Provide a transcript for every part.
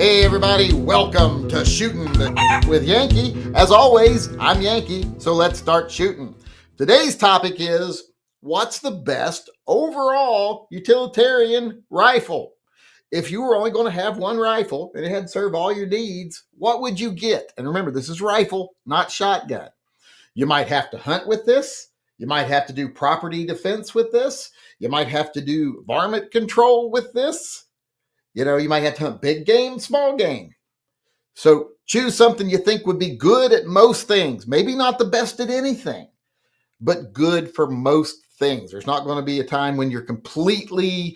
Hey everybody, welcome to Shooting with Yankee. As always, I'm Yankee, so let's start shooting. Today's topic is, what's the best overall utilitarian rifle? If you were only going to have one rifle and it had to serve all your needs, what would you get? And remember, this is rifle, not shotgun. You might have to hunt with this. You might have to do property defense with this. You might have to do varmint control with this. You know, you might have to hunt big game, small game. So choose something you think would be good at most things. Maybe not the best at anything, but good for most things. There's not going to be a time when you're completely,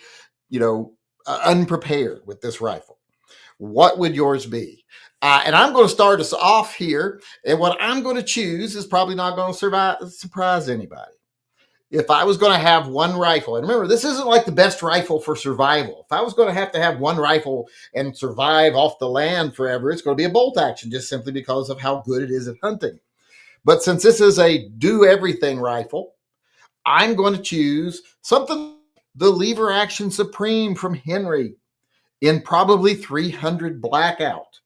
unprepared with this rifle. What would yours be? And I'm going to start us off here. And what I'm going to choose is probably not going to surprise anybody. If I was going to have one rifle, and remember, this isn't like the best rifle for survival. If I was going to have one rifle and survive off the land forever, it's going to be a bolt action just simply because of how good it is at hunting. But since this is a do everything rifle, I'm going to choose something, the lever action Supreme from Henry in probably 300 blackout.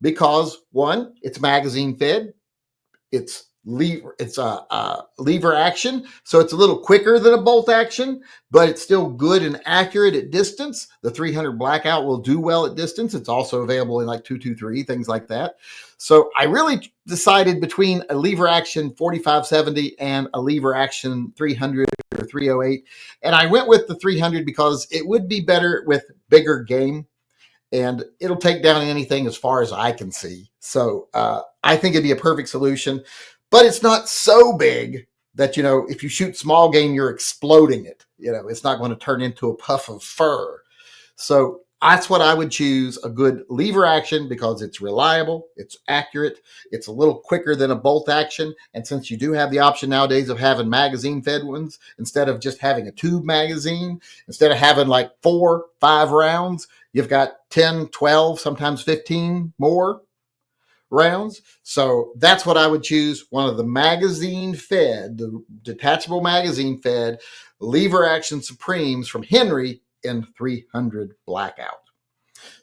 Because one, it's magazine fed. It's lever action, so it's a little quicker than a bolt action, but it's still good and accurate at distance. The 300 blackout will do well at distance. It's also available in like 223, things like that. So I really decided between a lever action 4570 and a lever action 300 or 308, and I went with the 300 because it would be better with bigger game, and it'll take down anything as far as I can see. So I think it'd be a perfect solution. But it's not so big that, if you shoot small game, you're exploding it. It's not going to turn into a puff of fur. So that's what I would choose, a good lever action, because it's reliable, it's accurate, it's a little quicker than a bolt action. And since you do have the option nowadays of having magazine fed ones, instead of just having a tube magazine, instead of having like 4, 5 rounds, you've got 10, 12, sometimes 15 more rounds. So that's what I would choose. One of the magazine fed, the detachable magazine fed lever action Supremes from Henry in 300 blackout.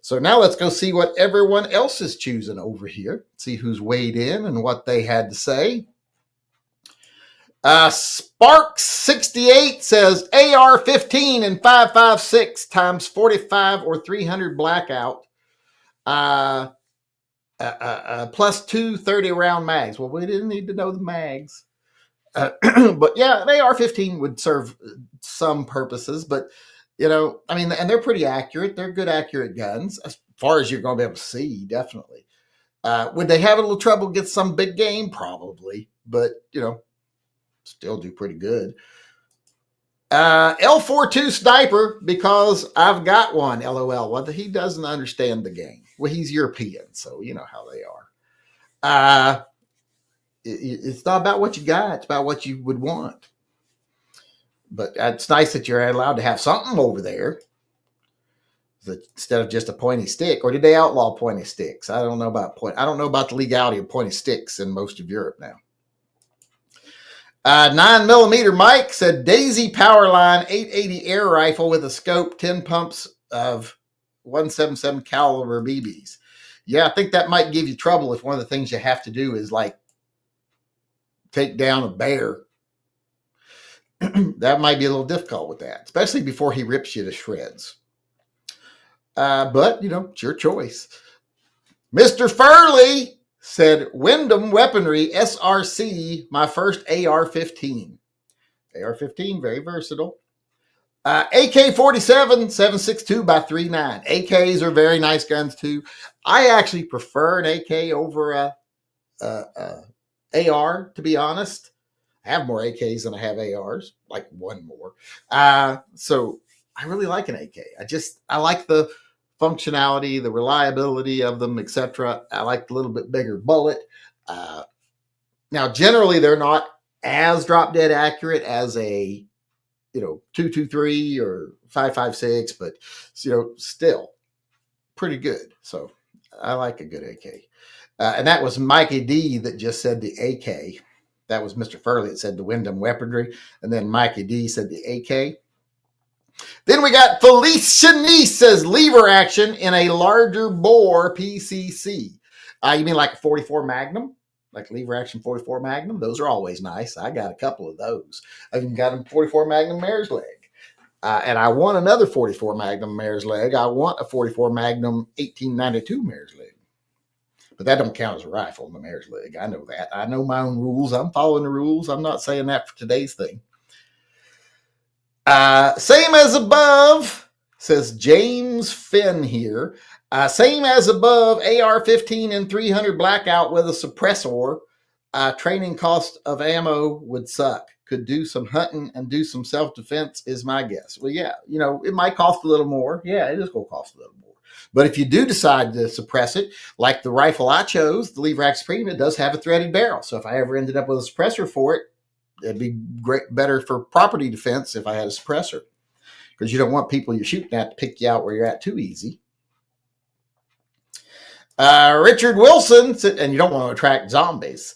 So now let's go see what everyone else is choosing over here. See who's weighed in and what they had to say. Sparks 68 says AR-15 and 5.56 times 45 or 300 blackout. Plus 2 30-round mags. Well, we didn't need to know the mags. But yeah, an AR-15 would serve some purposes, but, and they're pretty accurate. They're good, accurate guns, as far as you're going to be able to see, definitely. Would they have a little trouble get some big game? Probably, but, still do pretty good. L42 Sniper, because I've got one, LOL. Well, he doesn't understand the game. Well, he's European, so you know how they are. It's not about what you got. It's about what you would want. But it's nice that you're allowed to have something over there instead of just a pointy stick. Or did they outlaw pointy sticks? I don't know about the legality of pointy sticks in most of Europe now. 9mm Mike said Daisy Powerline 880 air rifle with a scope, 10 pumps of 177 caliber BBs. Yeah, I think that might give you trouble if one of the things you have to do is like take down a bear. That might be a little difficult with that, especially before he rips you to shreds. But, it's your choice. Mr. Furley said Wyndham Weaponry SRC, my first AR-15. AR-15, very versatile. AK-47 7.62 by 3.9. AKs are very nice guns too. I actually prefer an AK over a AR, to be honest. I have more AKs than I have ARs, like one more. So I really like an AK. I like the functionality, the reliability of them, etc. I like the little bit bigger bullet. Now, generally, they're not as drop dead accurate as a 223 or 5.56, but still pretty good. So I like a good AK. And that was Mikey D that just said the AK. That was Mr. Furley that said the Wyndham Weaponry, and then Mikey D said the AK. Then we got Felice Shanice says lever action in a larger bore PCC. You mean like a 44 Magnum? Like lever action 44 Magnum? Those are always nice. I got a couple of those. I've even got a 44 Magnum mare's leg. And I want another 44 Magnum mare's leg. I want a 44 Magnum 1892 mare's leg. But that don't count as a rifle in the mare's leg. I know that. I know my own rules. I'm following the rules. I'm not saying that for today's thing. Same as above, says James Finn here. Same as above, AR-15 and 300 blackout with a suppressor. Training cost of ammo would suck. Could do some hunting and do some self-defense is my guess. Well, yeah, it might cost a little more. Yeah, it is going to cost a little more. But if you do decide to suppress it, like the rifle I chose, the Lever Axe Supreme, it does have a threaded barrel. So if I ever ended up with a suppressor for it, it'd be better for property defense if I had a suppressor, because you don't want people you're shooting at to pick you out where you're at too easy. Richard Wilson said, and you don't want to attract zombies.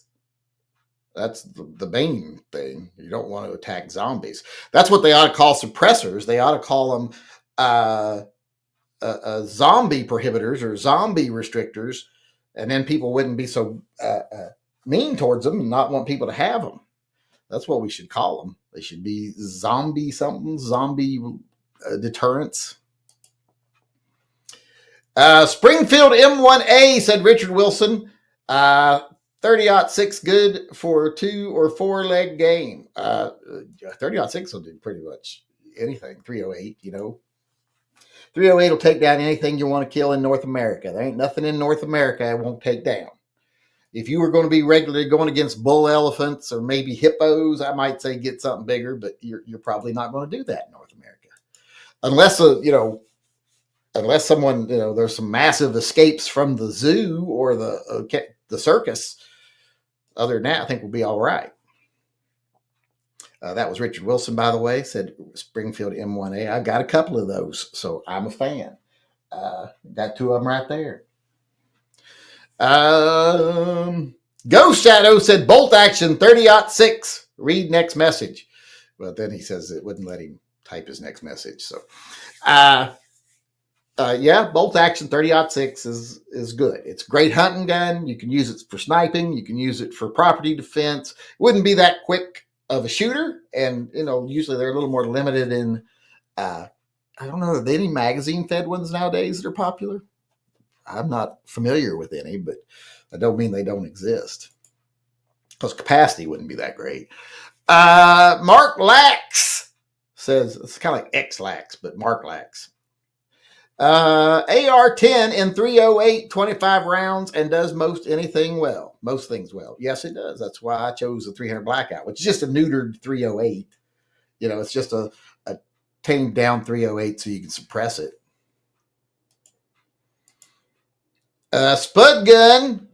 That's the main thing. You don't want to attack zombies. That's what they ought to call suppressors. They ought to call them zombie prohibitors or zombie restrictors, and then people wouldn't be so mean towards them and not want people to have them. That's what we should call them. They should be zombie something, zombie deterrents. Springfield M1A, said Richard Wilson. 30-06 good for 2 or 4 leg game. 30-06 will do pretty much anything. 308, 308 will take down anything you want to kill in North America. There ain't nothing in North America it won't take down. If you were going to be regularly going against bull elephants or maybe hippos, I might say get something bigger, but you're probably not going to do that in North America. Unless, unless someone, there's some massive escapes from the zoo or the circus. Other than that, I think we'll be all right. That was Richard Wilson, by the way, said Springfield M1A. I've got a couple of those, so I'm a fan. Got 2 of them right there. Ghost Shadow said bolt action 30-06. Read next message. But then he says it wouldn't let him type his next message. So, yeah, bolt action 30-06 is good. It's a great hunting gun. You can use it for sniping. You can use it for property defense. It wouldn't be that quick of a shooter, and usually they're a little more limited in. I don't know, are there any magazine fed ones nowadays that are popular? I'm not familiar with any, but I don't mean they don't exist, because capacity wouldn't be that great. Mark Lax says, it's kind of like X-Lax, but Mark Lax. AR-10 in 308, 25 rounds, and does most things well. Yes, it does. That's why I chose the 300 blackout, which is just a neutered 308. It's just a tamed down 308 so you can suppress it. Spud gun,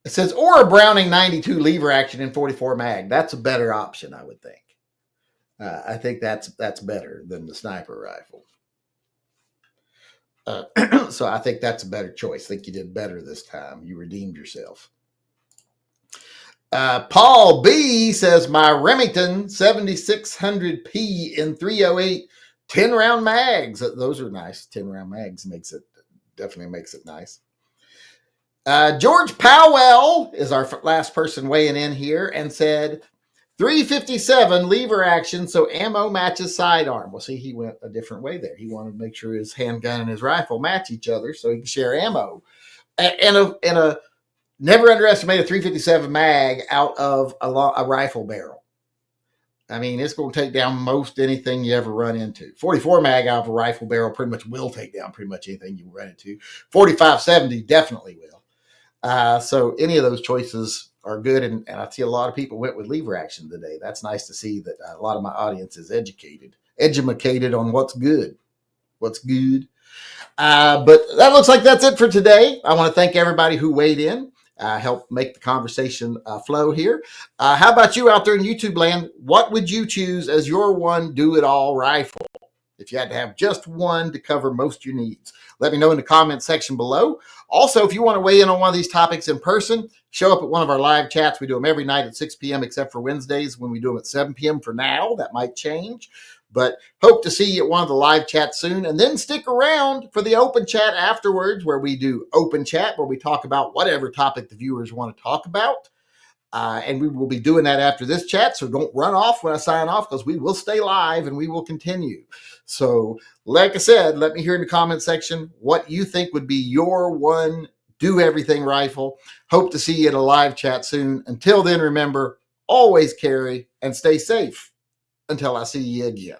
it says, or a Browning 92 lever action in 44 mag. That's a better option, I would think. I think that's better than the sniper rifle. So I think that's a better choice. I think you did better this time. You redeemed yourself. Paul B says, my Remington 7600P in 308 10-round mags. Those are nice. 10-round mags definitely makes it nice. George Powell is our last person weighing in here and said 357 lever action, so ammo matches sidearm. Well, see, he went a different way there. He wanted to make sure his handgun and his rifle match each other so he can share ammo. And never underestimate a 357 mag out of a rifle barrel. I mean, it's going to take down most anything you ever run into. 44 mag out of a rifle barrel pretty much will take down pretty much anything you run into. 4570 definitely will. So any of those choices are good, and I see a lot of people went with lever action today. That's nice to see that a lot of my audience is educated on what's good. But that looks like that's it for today. I want to thank everybody who weighed in, helped make the conversation flow here. How about you out there in YouTube land? What would you choose as your one do-it-all rifle if you had to have just one to cover most of your needs? Let me know in the comment section below. Also, if you want to weigh in on one of these topics in person, show up at one of our live chats. We do them every night at 6 p.m. except for Wednesdays when we do them at 7 p.m. for now. That might change. But hope to see you at one of the live chats soon. And then stick around for the open chat afterwards, where we do open chat, where we talk about whatever topic the viewers want to talk about. And we will be doing that after this chat. So don't run off when I sign off, because we will stay live and we will continue. So like I said, let me hear in the comment section what you think would be your one do everything rifle. Hope to see you in a live chat soon. Until then, remember, always carry and stay safe until I see you again.